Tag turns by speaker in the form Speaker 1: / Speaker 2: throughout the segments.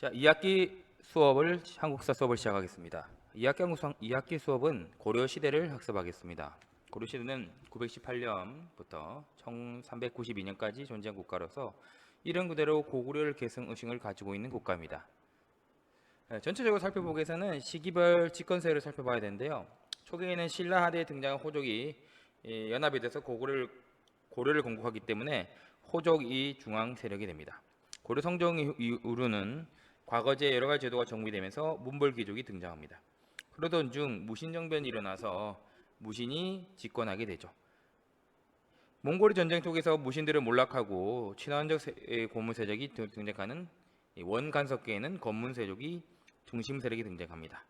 Speaker 1: 자, 2학기 수업을 한국사 수업을 시작하겠습니다. 2학기 수업은 고려 시대를 학습하겠습니다. 고려 시대는 918년부터 1392년까지 존재한 국가로서 이름 그대로 고구려를 계승 의식을 가지고 있는 국가입니다. 전체적으로 살펴보기 위해서는 시기별 집권세를 살펴봐야 되는데요. 초기에는 신라 하대에 등장한 호족이 연합이 돼서 고려를 건국하기 때문에 호족이 중앙 세력이 됩니다. 고려 성종 이후로는 과거제 여러 가지 제도가 정비되면서 문벌귀족이 등장합니다. 그러던 중 무신정변이 일어나서 무신이 집권하게 되죠. 몽골의 전쟁 속에서 무신들을 몰락하고 친화적 고문 세력이 등장하는 원간섭기에는 건문 세력이 중심 세력이 등장합니다.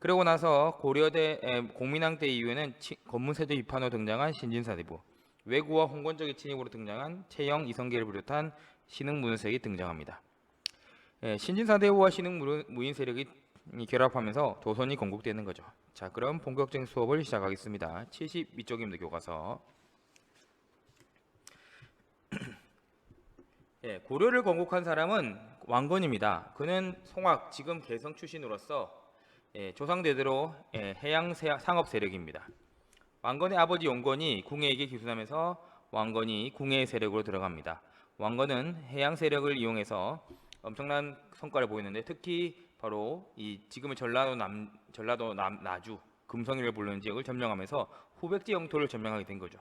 Speaker 1: 그러고 나서 고려대 공민왕 때 이후에는 건문 세력 비판으로 등장한 신진사대부, 왜구와 홍건적인 침입으로 등장한 채영, 이성계를 비롯한 신흥무인 세력이 등장합니다. 신진사대부와 신흥무인 세력이 결합하면서 조선이 건국되는 거죠. 자, 그럼 본격적인 수업을 시작하겠습니다. 72쪽입니다. 교과서. 고려를 건국한 사람은 왕건입니다. 그는 송악, 지금 개성 출신으로서 조상대대로 해양 상업 세력입니다. 왕건의 아버지 용건이 궁예에게 기순하면서 왕건이 궁예의 세력으로 들어갑니다. 왕건은 해양 세력을 이용해서 엄청난 성과를 보이는데 특히 바로 이 지금의 전라도 나주 금성이를 부르는 지역을 점령하면서 후백제 영토를 점령하게 된 거죠.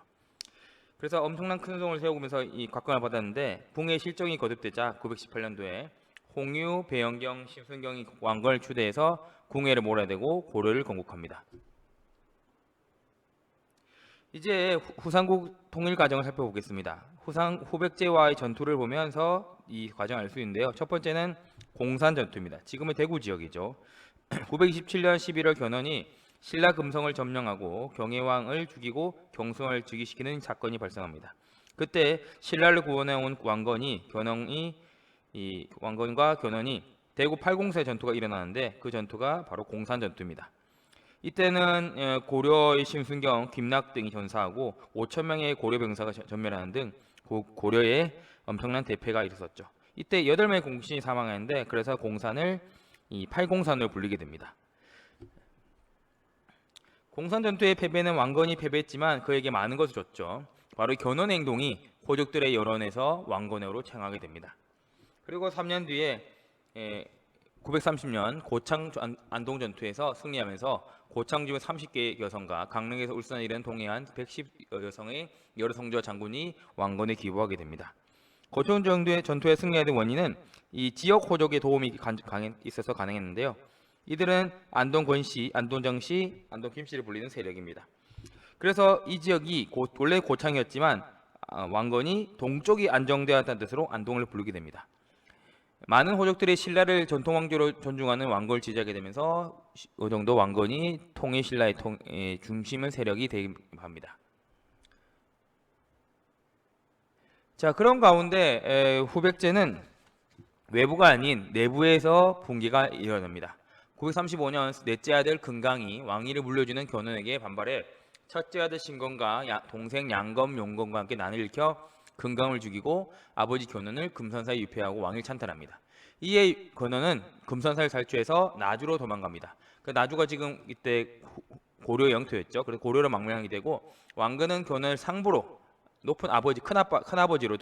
Speaker 1: 그래서 엄청난 큰 성을 세우면서 이 각광을 받았는데 궁의 실정이 거듭되자 918년도에 홍유, 배영경, 심순경이 왕건을 추대해서 궁예를 몰아내고 고려를 건국합니다. 이제 후삼국 통일 과정을 살펴보겠습니다. 후백제와의 전투를 보면서 이 과정을 알 수 있는데요. 첫 번째는 공산 전투입니다. 지금의 대구 지역이죠. 927년 11월 견훤이 신라 금성을 점령하고 경혜왕을 죽이고 경성을 즉위시키는 사건이 발생합니다. 그때 신라를 구원해온 왕건과 견훤이 대구 팔공사 전투가 일어나는데 그 전투가 바로 공산 전투입니다. 이때는 고려의 심순경, 김낙 등이 전사하고 5천 명의 고려 병사가 전멸하는 등 고려에 엄청난 대패가 일어섰죠. 이때 8명의 공신이 사망했는데 그래서 공산을 이 팔공산으로 불리게 됩니다. 공산 전투의 패배는 왕건이 패배했지만 그에게 많은 것을 줬죠. 바로 견훤의 행동이 호족들의 여론에서 왕건으로 창하게 됩니다. 그리고 3년 뒤에 930년 고창 안동 전투에서 승리하면서 고창 주변 30개의 여성과 강릉에서 울산에 이른 동해안 110여성의 여러 성주와 장군이 왕건에 기부하게 됩니다. 고창 전투에 승리하는 원인은 이 지역 호족의 도움이 있어서 가능했는데요. 이들은 안동 권씨, 안동 정씨, 안동 김씨를 불리는 세력입니다. 그래서 이 지역이 원래 고창이었지만 왕건이 동쪽이 안정되었다는 뜻으로 안동을 부르게 됩니다. 많은 호족들이 신라를 전통 왕조로 존중하는 왕건을 지지하게 되면서 이 정도 왕건이 통일 신라의 중심은 세력이 됩니다. 자, 그런 가운데 후백제는 외부가 아닌 내부에서 붕괴가 일어납니다. 935년 넷째 아들 금강이 왕위를 물려주는 견훤에게 반발해 첫째 아들 신건과 동생 양검, 용건과 함께 난을 일으켜 금강을 죽이고 아버지 견훤을 금선사에 유폐하고 왕위를 찬탈합니다. 이에 견훤은 금선사를 살취해서 나주로 도망갑니다. 그 나주가 지금 이때 고려 영토였죠. 그래서 고려로 망명하게 되고 왕건은 견훤을 상부로 높은 아버지, 큰아버지로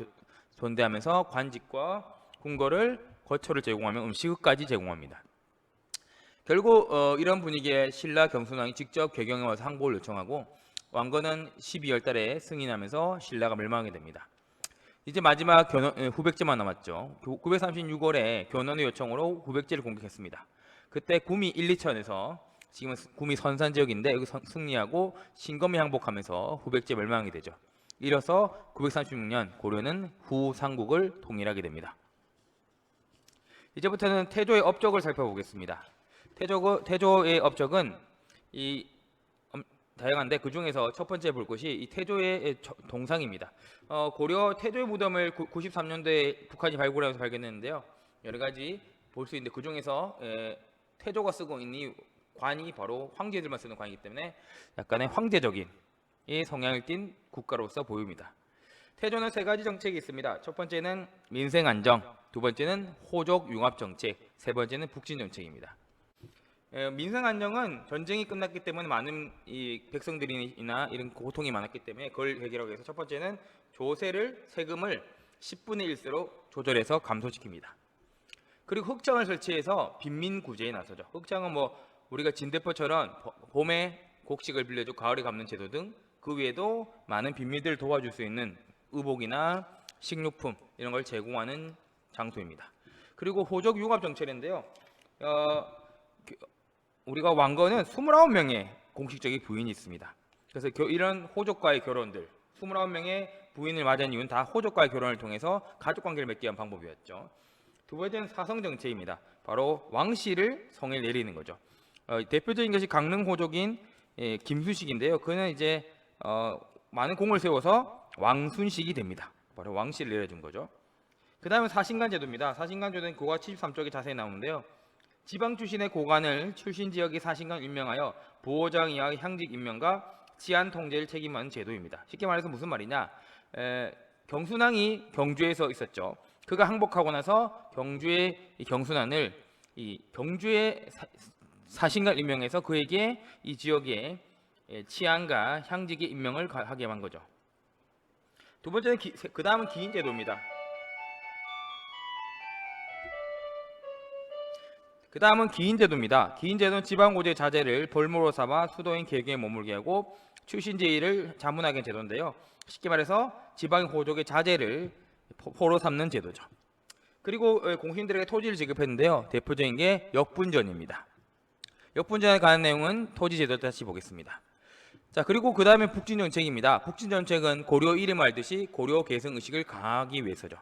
Speaker 1: 존대하면서 관직과 궁궐을 거처를 제공하며 음식까지 제공합니다. 결국 이런 분위기에 신라 경순왕이 직접 궤경에 와서 항복을 요청하고 왕건은 12월 달에 승인하면서 신라가 멸망하게 됩니다. 이제 마지막 후백제만 남았죠. 936월에 견훤의 요청으로 후백제를 공격했습니다. 그때 구미 1, 2천에서 지금은 구미 선산 지역인데 여기 승리하고 신검에 항복하면서 후백제 멸망하게 되죠. 이로써 936년 고려는 후삼국을 통일하게 됩니다. 이제부터는 태조의 업적을 살펴보겠습니다. 태조의 업적은 다양한데 그 중에서 첫 번째 볼 것이 이 태조의 동상입니다. 고려 태조의 무덤을 93년도에 북한이 발굴하면서 발견했는데요. 여러 가지 볼 수 있는데 그 중에서 태조가 쓰고 있는 이 관이 바로 황제들만 쓰는 관이기 때문에 약간의 황제적인 이 성향을 띤 국가로서 보입니다. 태조는 세 가지 정책이 있습니다. 첫 번째는 민생 안정, 두 번째는 호족 융합 정책, 세 번째는 북진 정책입니다. 민생 안정은 전쟁이 끝났기 때문에 많은 이 백성들이나 이런 고통이 많았기 때문에 그걸 해결하기 위해서 첫 번째는 조세를 세금을 10분의 1세로 조절해서 감소시킵니다. 그리고 흑장을 설치해서 빈민 구제에 나서죠. 흑장은 뭐 우리가 진대포처럼 봄에 곡식을 빌려주고 가을에 갚는 제도 등 그 외에도 많은 빈민들을 도와줄 수 있는 의복이나 식료품 이런 걸 제공하는 장소입니다. 그리고 호족 융합 정책인데요. 우리가 왕건은 29명의 공식적인 부인이 있습니다. 그래서 이런 호족과의 결혼들 29명의 부인을 맞은 이유는 다 호족과의 결혼을 통해서 가족관계를 맺기 위한 방법이었죠. 두 번째는 사성 정책입니다. 바로 왕씨를 성에 내리는 거죠. 대표적인 것이 강릉 호족인 김수식인데요. 그는 이제 많은 공을 세워서 왕순식이 됩니다. 바로 왕씨를 내려준 거죠. 그 다음에 사신관 제도입니다. 사신관 제도는 고가 73쪽에 자세히 나오는데요. 지방 출신의 고관을 출신 지역의 사신관 임명하여 보호장 이하 향직 임명과 치안 통제를 책임하는 제도입니다. 쉽게 말해서 무슨 말이냐? 경순왕이 경주에서 있었죠. 그가 항복하고 나서 경주의 이 경순왕을 이 경주의 사신관 임명해서 그에게 이 지역의 치안과 향직의 임명을 하게 한 거죠. 두 번째는 그 다음은 기인 제도입니다. 그 다음은 기인제도입니다. 기인제도는 지방고제 자제를 벌모로 삼아 수도인 계교에 머물게 하고 출신제의를 자문하게 한 제도인데요. 쉽게 말해서 지방의 호족의 자제를 포로 삼는 제도죠. 그리고 공신들에게 토지를 지급했는데요. 대표적인 게 역분전입니다. 역분전에 관한 내용은 토지제도 다시 보겠습니다. 자, 그리고 그 다음에 북진정책입니다. 북진정책은 고려 이름 알듯이 고려 계승 의식을 강화하기 위해서죠.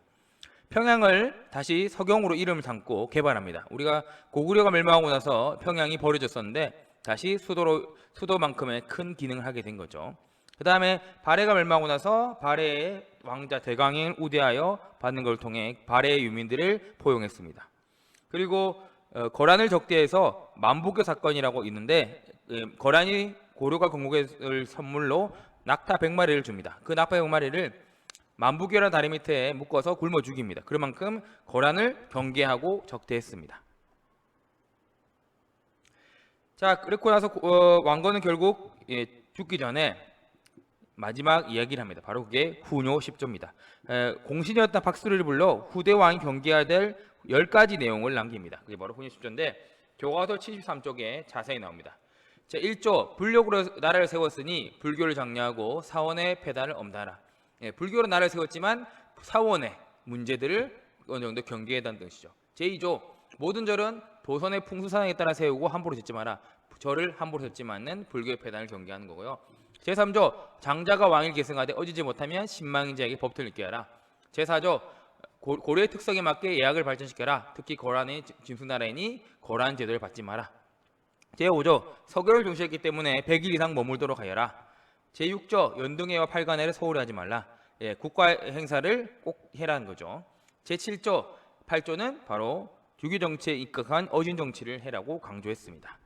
Speaker 1: 평양을 다시 서경으로 이름을 담고 개발합니다. 우리가 고구려가 멸망하고 나서 평양이 버려졌었는데 다시 수도만큼의 큰 기능을 하게 된 거죠. 그 다음에 발해가 멸망하고 나서 발해의 왕자 대강행을 우대하여 받는 걸 통해 발해의 유민들을 포용했습니다. 그리고 거란을 적대해서 만복교 사건이라고 있는데 거란이 고려가 건국을 선물로 낙타 100마리를 줍니다. 그 낙타 100마리를 만부교라는 다리 밑에 묶어서 굶어 죽입니다. 그만큼 거란을 경계하고 적대했습니다. 자, 그렇고 나서 왕건은 결국 죽기 전에 마지막 이야기를 합니다. 바로 그게 후뇨 10조입니다. 공신이었던 박수리를 불러 후대 왕이 경계해야 될 10가지 내용을 남깁니다. 그게 바로 후뇨 10조인데 교과서 73쪽에 자세히 나옵니다. 자, 1조 불력으로 나라를 세웠으니 불교를 장려하고 사원의 폐단을 엄다하라. 불교로 나라를 세웠지만 사원의 문제들을 어느 정도 경계해다는 뜻이죠. 제2조 모든 절은 도선의 풍수사상에 따라 세우고 함부로 짓지 마라. 절을 함부로 짓지 않는 불교의 폐단을 경계하는 거고요. 제3조 장자가 왕을 계승하되 어지지 못하면 신망인자에게 법틀을 읽게 하라. 제4조 고려의 특성에 맞게 예약을 발전시켜라. 특히 거란의 짐승나라이니 거란 제도를 받지 마라. 제5조 서교를 중시했기 때문에 100일 이상 머물도록 하여라. 제6조 연등회와 팔관회를 소홀히 하지 말라. 국가 행사를 꼭 해라는 거죠. 제7조 8조는 바로 주기 정치에 입각한 어진 정치를 해라고 강조했습니다.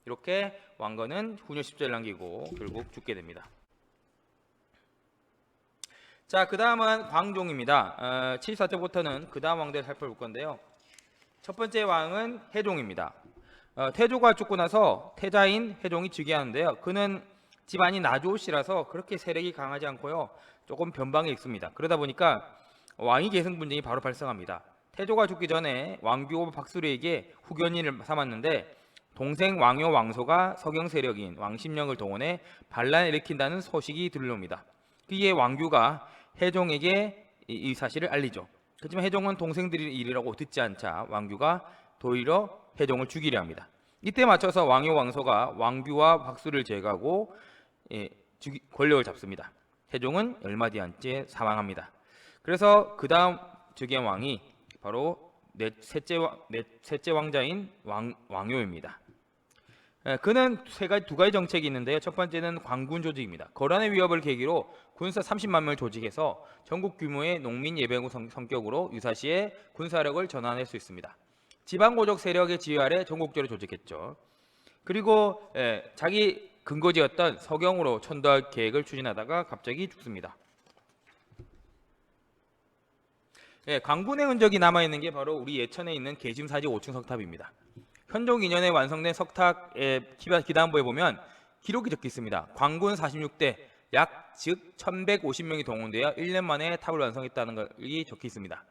Speaker 1: 이렇게 왕건은 후뇨 10조를 남기고 결국 죽게 됩니다. 자, 그 다음은 광종입니다. 74조부터는 그 다음 왕들을 살펴볼 건데요. 첫 번째 왕은 해종입니다. 태조가 죽고 나서 태자인 해종이 즉위하는데요. 그는 집안이 나주옷이라서 그렇게 세력이 강하지 않고요. 조금 변방에 있습니다. 그러다 보니까 왕위 계승 분쟁이 바로 발생합니다. 태조가 죽기 전에 왕규호 박수리에게 후견인을 삼았는데 동생 왕효 왕소가 서경 세력인 왕심령을 동원해 반란을 일으킨다는 소식이 들려옵니다. 그에 왕규가 해종에게 이 사실을 알리죠. 하지만 해종은 동생들의 일이라고 듣지 않자 왕규가 도리어 해종을 죽이려 합니다. 이때 맞춰서 왕효 왕소가 왕규와 박수를 제거하고 권력을 잡습니다. 해종은 얼마 뒤 안째 사망합니다. 그래서 그 다음 즉위한 왕이 바로 셋째 왕자인 왕효입니다. 그는 두 가지 정책이 있는데요. 첫 번째는 광군 조직입니다. 거란의 위협을 계기로 군사 30만 명을 조직해서 전국 규모의 농민 예배구 성격으로 유사시에 군사력을 전환할 수 있습니다. 지방고족 세력의 지휘 아래 전국적으로 조직했죠. 그리고 자기 근거지였던 서경으로 천도할 계획을 추진하다가 갑자기 죽습니다. 예, 강군의 흔적이 남아 있는 게 바로 우리 예천에 있는 계심사지 5층 석탑입니다. 현종 2년에 완성된 석탑의 기단부에 보면 기록이 적혀 있습니다. 광군 46대 즉 1150명이 동원되어 1년 만에 탑을 완성했다는 것이 적혀 있습니다.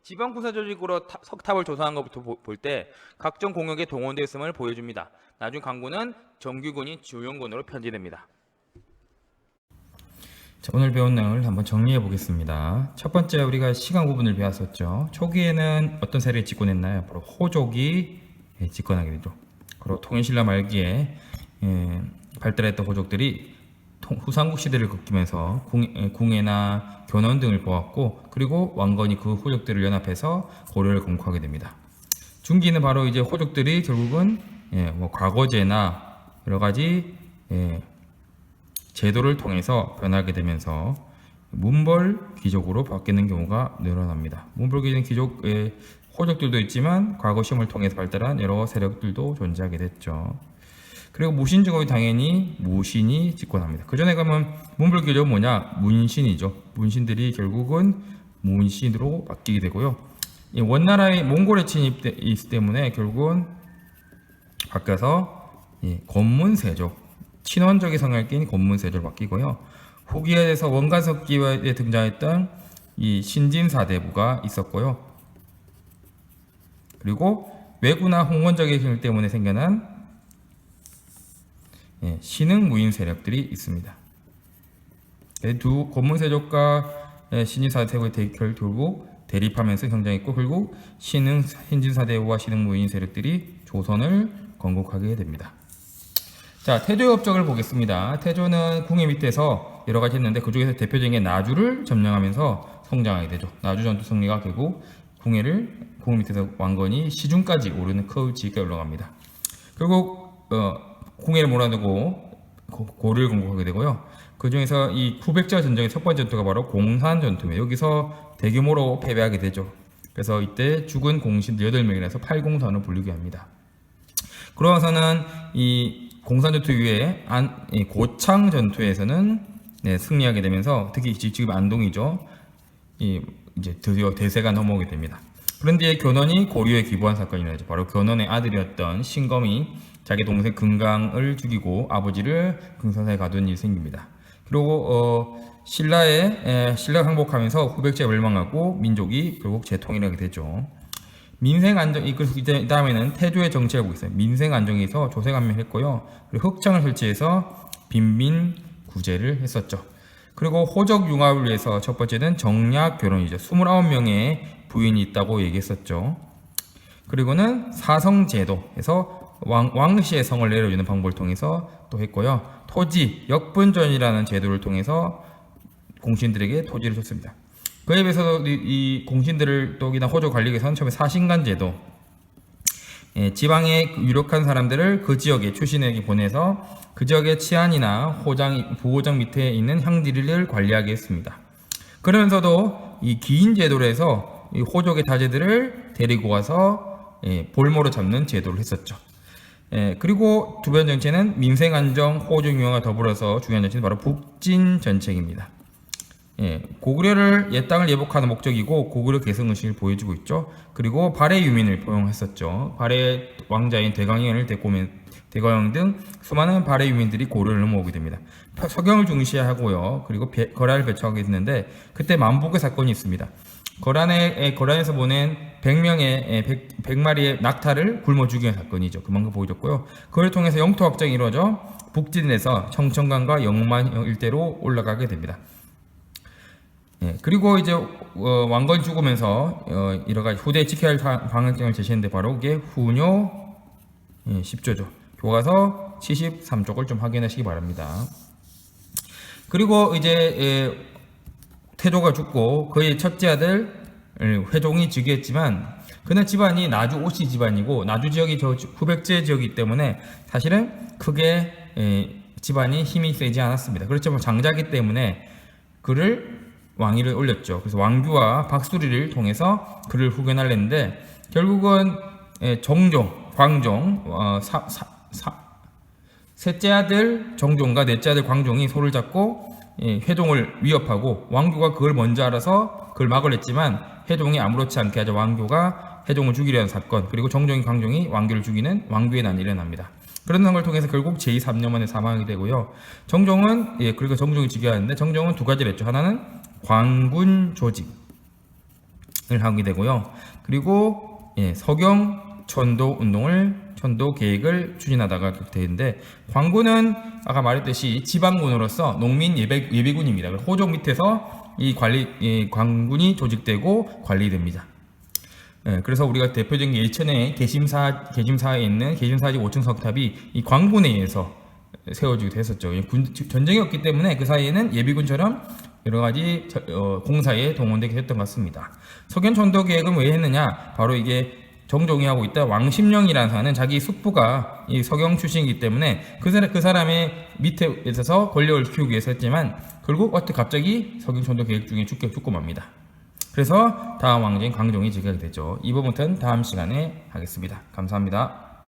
Speaker 1: 지방 군사 조직으로 석탑을 조성한 것부터 볼 때 각종 공역에 동원되어 있음을 보여줍니다. 나중 강군은 정규군이 주용군으로 편제됩니다.
Speaker 2: 자, 오늘 배운 내용을 한번 정리해 보겠습니다. 첫 번째 우리가 시간 구분을 배웠었죠. 초기에는 어떤 세력이 집권했나요? 바로 호족이 집권하게 되죠. 그리고 통일신라 말기에 발달했던 호족들이 후삼국 시대를 거치면서 궁예나 견원 등을 보았고, 그리고 왕건이 그 호족들을 연합해서 고려를 건국하게 됩니다. 중기는 바로 이제 호족들이 결국은 뭐 과거제나 여러 가지 제도를 통해서 변하게 되면서 문벌 귀족으로 바뀌는 경우가 늘어납니다. 문벌 귀족의 호족들도 있지만 과거 시험을 통해서 발달한 여러 세력들도 존재하게 됐죠. 그리고 무신제국이 당연히 무신이 집권합니다. 그 전에 가면 문벌 귀족은 뭐냐? 문신이죠. 문신들이 결국은 문신으로 바뀌게 되고요. 원나라의 몽골의 침입이 있기 때문에 결국은 바뀌어서 권문세족, 친원적인 성향을 띈 권문세족으로 바뀌고요. 후기에서 원간석기에 등장했던 이 신진사대부가 있었고요. 그리고 왜구나 홍원적의 힘 때문에 생겨난 신흥무인 세력들이 있습니다. 두 권문세족과 신진사대부의 결국 대립하면서 형성했고, 결국 신진사대부와 신흥무인 세력들이 조선을 건국하게 됩니다. 자, 태조의 업적을 보겠습니다. 태조는 궁예 밑에서 여러 가지 했는데 그중에서 대표적인 게 나주를 점령하면서 성장하게 되죠. 나주 전투 승리가 결국 궁예 밑에서 왕건이 시중까지 오르는 커브지기까지 올라갑니다. 결국 궁예를 몰아내고 고려를 건국하게 되고요. 그 중에서 이 900자 전쟁의 첫 번째 전투가 바로 공산 전투입니다. 여기서 대규모로 패배하게 되죠. 그래서 이때 죽은 공신들 8명이라서 팔공산으로 불리게 합니다. 그러고서는 이 공산 전투 이후에 고창 전투에서는 승리하게 되면서, 특히 지금 안동이죠. 이제 드디어 대세가 넘어오게 됩니다. 그런데 견훤이 고려에 기부한 사건이 일어나죠. 바로 견훤의 아들이었던 신검이 자기 동생 금강을 죽이고 아버지를 금산사에 가둔 일이 생깁니다. 그리고 신라가 항복하면서 후백제에 멸망하고 민족이 결국 재통일하게 되죠. 민생 안정, 이 다음에는 태조의 정치를 보고 있어요. 민생 안정에서 조세감면했고요. 그리고 흑창을 설치해서 빈민 구제를 했었죠. 그리고 호적 융합을 위해서 첫 번째는 정략 결혼이죠. 29명의 부인이 있다고 얘기했었죠. 그리고는 사성제도에서 왕씨의 성을 내려주는 방법을 통해서 또 했고요. 토지, 역분전이라는 제도를 통해서 공신들에게 토지를 줬습니다. 그에 비해서 이 공신들을 또기나 호조 관리에 위해서는 처음에 사신간 제도, 지방의 유력한 사람들을 그 지역에 출신에게 보내서 그 지역의 치안이나 보호장 밑에 있는 향지를 관리하게 했습니다. 그러면서도 이 기인 제도로 해서 이 호족의 자제들을 데리고 와서 볼모로 잡는 제도를 했었죠. 그리고 두 번째 정책은 민생안정, 호족융화가 더불어서 중요한 정책은 바로 북진전책입니다. 고구려를 옛 땅을 예복하는 목적이고 고구려 개성의식을 보여주고 있죠. 그리고 발해 유민을 포용했었죠. 발해 왕자인 대거영 등 수많은 발해 유민들이 고려를 넘어오게 됩니다. 서경을 중시하고요. 그리고 거란을 배척하게 됐는데 그때 만복의 사건이 있습니다. 거란에서 보낸 100마리의 낙타를 굶어 죽이는 사건이죠. 그만큼 보여줬고요. 그걸 통해서 영토 확장이 이루어져 북진에서 청천강과 영만 일대로 올라가게 됩니다. 그리고 이제 왕건이 죽으면서 여러 가지 후대에 지켜야 할 방향성을 제시했는데 바로 이게 후뇨 10조죠. 교과서 73쪽을 좀 확인하시기 바랍니다. 그리고 이제 태조가 죽고 그의 첫째 아들 회종이 즉위했지만 그는 집안이 나주 오씨 집안이고 나주 지역이 저 후백제 지역이기 때문에 사실은 크게 집안이 힘이 세지 않았습니다. 그렇지만 장자기 때문에 그를 왕위를 올렸죠. 그래서 왕규와 박수리를 통해서 그를 후견하려는데 결국은 광종, 셋째 아들 정종과 넷째 아들 광종이 손을 잡고 회종을 위협하고 왕교가 그걸 먼저 알아서 그걸 막으랬지만 회종이 아무렇지 않게 하자 왕교가 회종을 죽이려는 사건, 그리고 정종이 광종이 왕교를 죽이는 왕교의 난이 일어납니다. 그런 걸 통해서 결국 제3년 만에 사망하게 되고요. 정종은 그리고 정종이 즉위하는데 정종은 두 가지를 했죠. 하나는 광군 조직을 하게 되고요. 그리고 서경 천도 운동을 천도 계획을 추진하다가 그렇게 되는데, 광군은 아까 말했듯이 지방군으로서 농민 예비군입니다. 호종 밑에서 이 광군이 조직되고 관리됩니다. 그래서 우리가 대표적인 게 예천에 계심사에 있는 계심사지 5층 석탑이 이 광군에 의해서 세워지기도 했었죠. 전쟁이 없기 때문에 그 사이에는 예비군처럼 여러 가지 공사에 동원되게 했던 것 같습니다. 서견천도 계획은 왜 했느냐? 바로 이게 정종이 하고 있다 왕십령이라는 사람은 자기 숙부가 이 서경 출신이기 때문에 그 사람의 밑에 있어서 권력을 키우기 위해서 했지만 결국 어떻게 갑자기 서경천도 계획 중에 죽고 맙니다. 그래서 다음 왕제인 광종이 즉위하게 되죠. 이 부분부터는 다음 시간에 하겠습니다. 감사합니다.